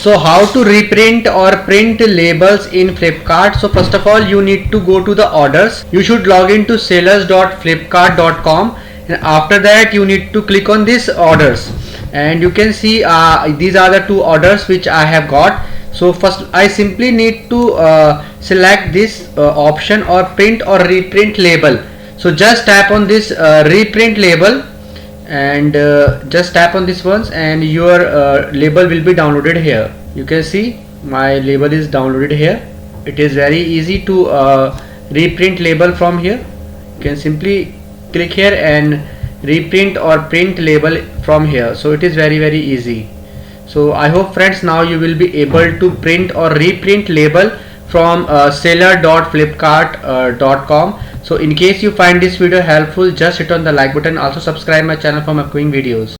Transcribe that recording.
So how to reprint or print labels in Flipkart? So first of all, you need to go to the orders. You should log into sellers.flipkart.com, and after that you need to click on this orders, and you can see these are the two orders which I have got. So first I simply need to select this option, or print or reprint label. So just tap on this reprint label, and just tap on this once, and your label will be downloaded here. You can see my label is downloaded here. It is very easy to reprint label from here. You can simply click here and reprint or print label from here. So it is very easy. So I hope friends, now you will be able to print or reprint label from seller.flipkart.com. So in case you find this video helpful, just hit on the like button. Also subscribe my channel for upcoming videos.